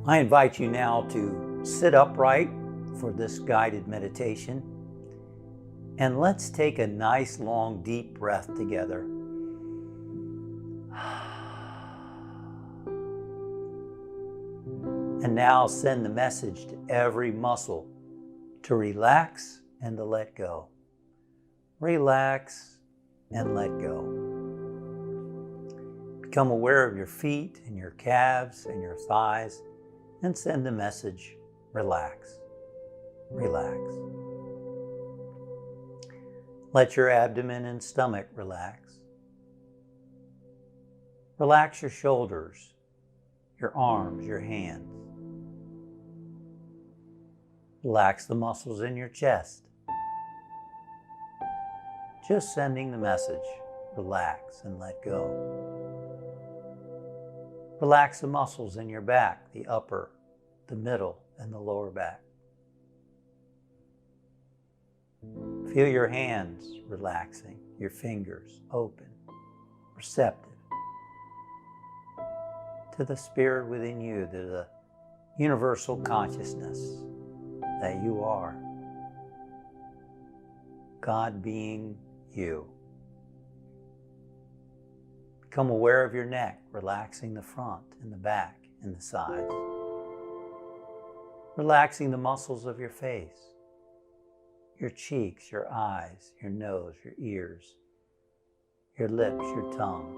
I invite you now to sit upright for this guided meditation, and let's take a nice long deep breath together. And now send the message to every muscle to relax and to let go. Relax and let go. Become aware of your feet and your calves and your thighs and send the message, relax, relax. Let your abdomen and stomach relax. Relax your shoulders, your arms, your hands. Relax the muscles in your chest. Just sending the message, relax and let go. Relax the muscles in your back, the upper, the middle, and the lower back. Feel your hands relaxing, your fingers open, receptive to the spirit within you, to the universal consciousness that you are. God being you. Become aware of your neck, relaxing the front and the back and the sides. Relaxing the muscles of your face, your cheeks, your eyes, your nose, your ears, your lips, your tongue,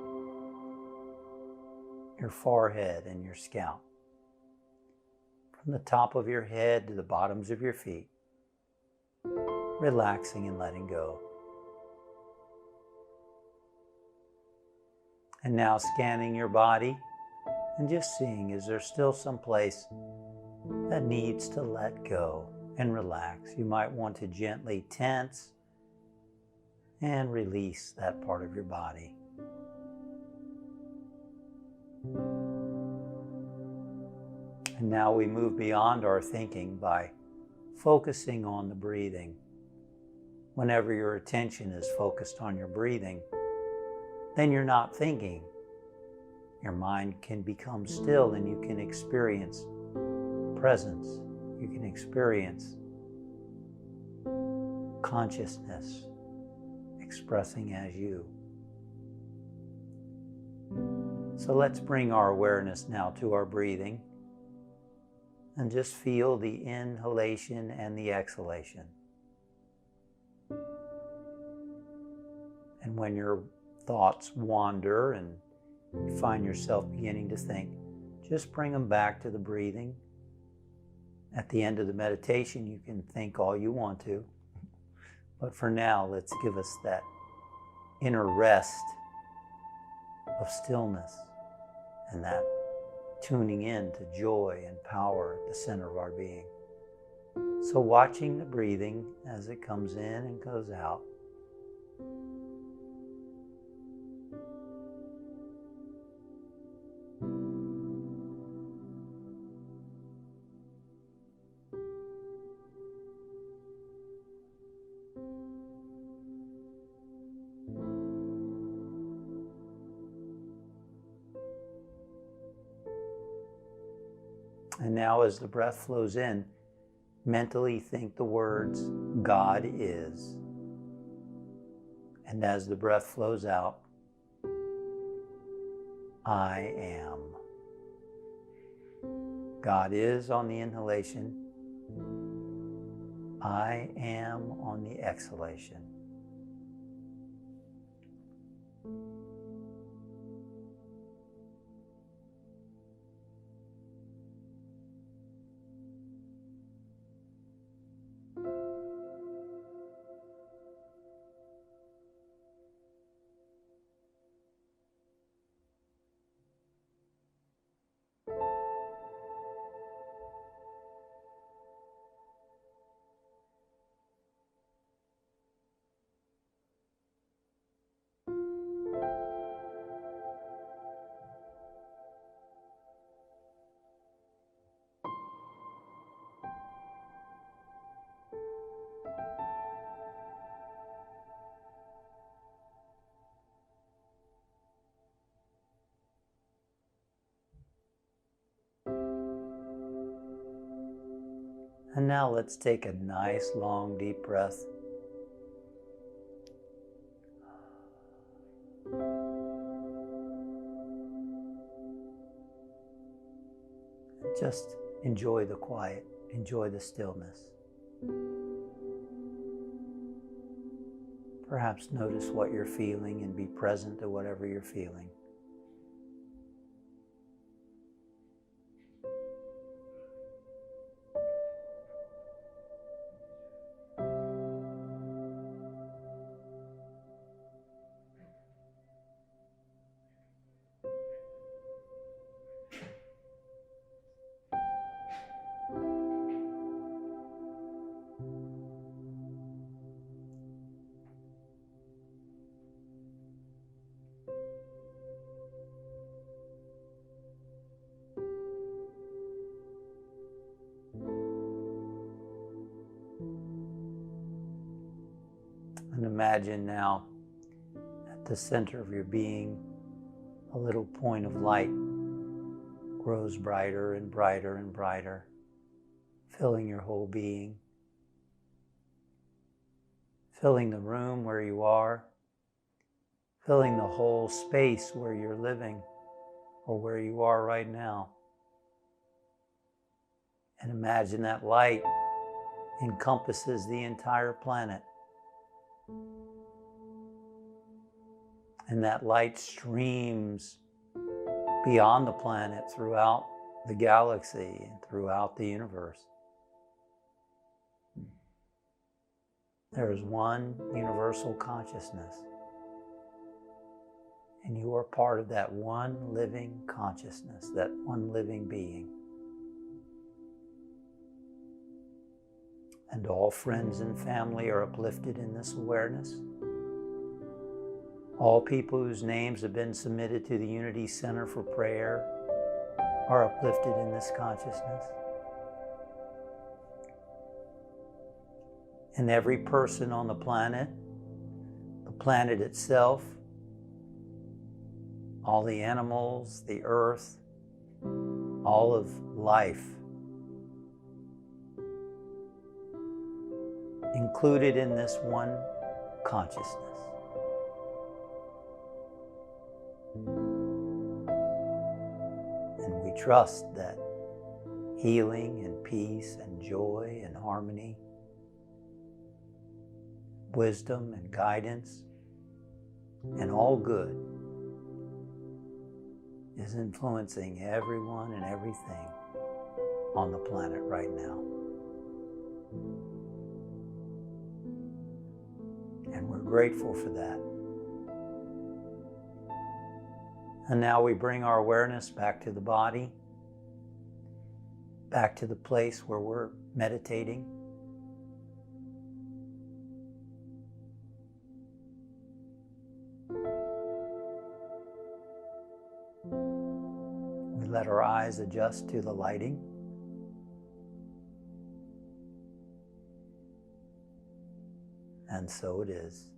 your forehead and your scalp. From the top of your head to the bottoms of your feet, relaxing and letting go. And now scanning your body and just seeing, is there still some place that needs to let go and relax? You might want to gently tense and release that part of your body. And now we move beyond our thinking by focusing on the breathing. Whenever your attention is focused on your breathing, then you're not thinking. Your mind can become still and you can experience presence. You can experience consciousness expressing as you. So let's bring our awareness now to our breathing and just feel the inhalation and the exhalation. And when your thoughts wander and you find yourself beginning to think, just bring them back to the breathing. At the end of the meditation, you can think all you want to. But for now, let's give us that inner rest of stillness and that tuning in to joy and power at the center of our being. So watching the breathing as it comes in and goes out. And now as the breath flows in, mentally think the words, God is. And as the breath flows out, I am. God is on the inhalation. I am on the exhalation. And now let's take a nice, long, deep breath. Just enjoy the quiet, enjoy the stillness. Perhaps notice what you're feeling and be present to whatever you're feeling. And imagine now, at the center of your being, a little point of light grows brighter and brighter and brighter, filling your whole being, filling the room where you are, filling the whole space where you're living or where you are right now. And imagine that light encompasses the entire planet. And that light streams beyond the planet throughout the galaxy and throughout the universe. There is one universal consciousness, and you are part of that one living consciousness, that one living being. And all friends and family are uplifted in this awareness. All people whose names have been submitted to the Unity Center for prayer are uplifted in this consciousness. And every person on the planet itself, all the animals, the earth, all of life, included in this one consciousness. And we trust that healing and peace and joy and harmony, wisdom and guidance, and all good is influencing everyone and everything on the planet right now. And we're grateful for that. And now we bring our awareness back to the body, back to the place where we're meditating. We let our eyes adjust to the lighting. And so it is.